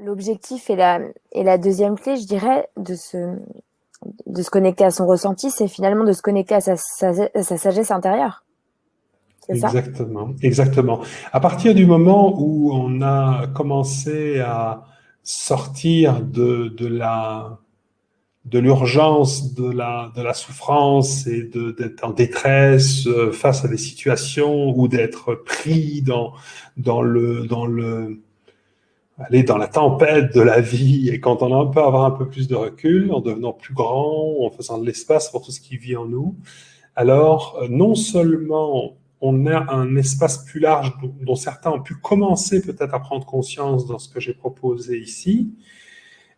l'objectif et la deuxième clé, je dirais, de se connecter à son ressenti, c'est finalement de se connecter à sa sagesse intérieure. C'est ça? Exactement, exactement. À partir du moment où on a commencé à sortir de l'urgence, de la souffrance et d'être en détresse face à des situations ou d'être pris aller dans la tempête de la vie, et quand on peut avoir un peu plus de recul, en devenant plus grand, en faisant de l'espace pour tout ce qui vit en nous, alors non seulement on a un espace plus large dont certains ont pu commencer peut-être à prendre conscience dans ce que j'ai proposé ici,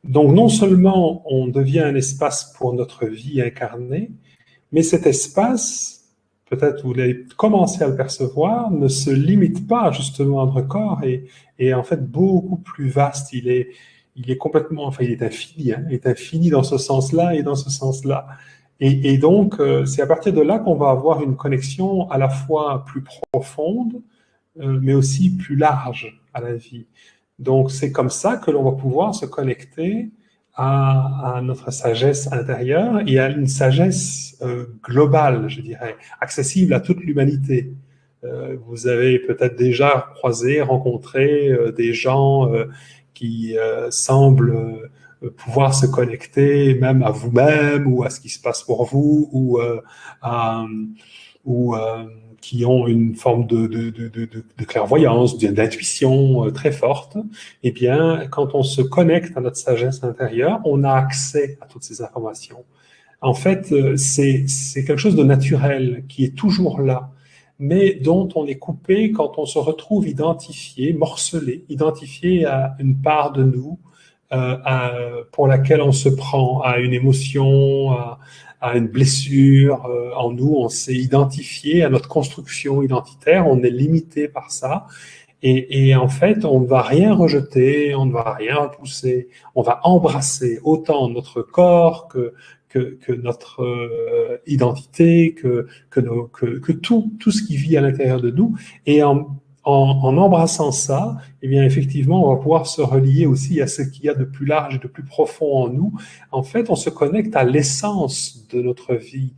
donc non seulement on devient un espace pour notre vie incarnée, mais cet espace, peut-être vous l'avez commencé à le percevoir, ne se limite pas justement à notre corps et est en fait beaucoup plus vaste. Il est complètement, enfin il est infini, hein, il est infini dans ce sens-là et dans ce sens-là. Et donc, c'est à partir de là qu'on va avoir une connexion à la fois plus profonde, mais aussi plus large à la vie. Donc, c'est comme ça que l'on va pouvoir se connecter à notre sagesse intérieure et à une sagesse globale, je dirais, accessible à toute l'humanité. Vous avez peut-être déjà croisé, rencontré des gens qui semblent pouvoir se connecter même à vous-même ou à ce qui se passe pour vous à, ou qui ont une forme de clairvoyance, d'intuition très forte, eh bien, quand on se connecte à notre sagesse intérieure, on a accès à toutes ces informations. En fait, c'est quelque chose de naturel qui est toujours là, mais dont on est coupé quand on se retrouve identifié, morcelé, identifié à une part de nous pour laquelle on se prend, à une émotion, à une blessure en nous. On s'est identifié à notre construction identitaire, on est limité par ça. Et en fait, on ne va rien rejeter, on ne va rien repousser, on va embrasser autant notre corps que notre identité, que tout ce qui vit à l'intérieur de nous. Et en embrassant ça, eh bien, effectivement, on va pouvoir se relier aussi à ce qu'il y a de plus large et de plus profond en nous. En fait, on se connecte à l'essence de notre vie,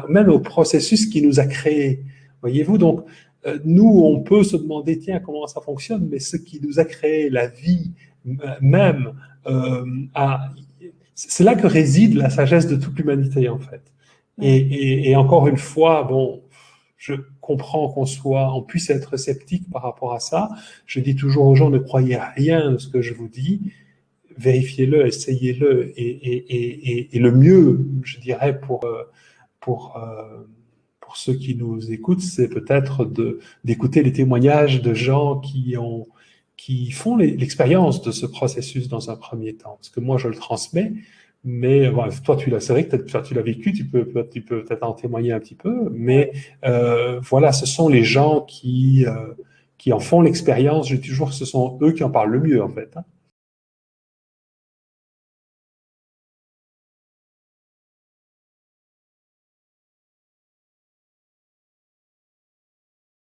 même au processus qui nous a créés. Voyez-vous, donc, nous, on peut se demander, tiens, comment ça fonctionne, mais ce qui nous a créé la vie même, c'est là que réside la sagesse de toute l'humanité, en fait. Et encore une fois, bon, je comprends on puisse être sceptique par rapport à ça. Je dis toujours aux gens, ne croyez à rien de ce que je vous dis, vérifiez-le, essayez-le, et le mieux, je dirais, pour, pour ceux qui nous écoutent, c'est peut-être d'écouter les témoignages de gens qui font l'expérience de ce processus dans un premier temps. Parce que moi, je le transmets, mais bon, toi, c'est vrai que tu l'as vécu, tu peux peut-être en témoigner un petit peu, mais voilà, ce sont les gens qui en font l'expérience. Je dis toujours que ce sont eux qui en parlent le mieux, en fait. Hein.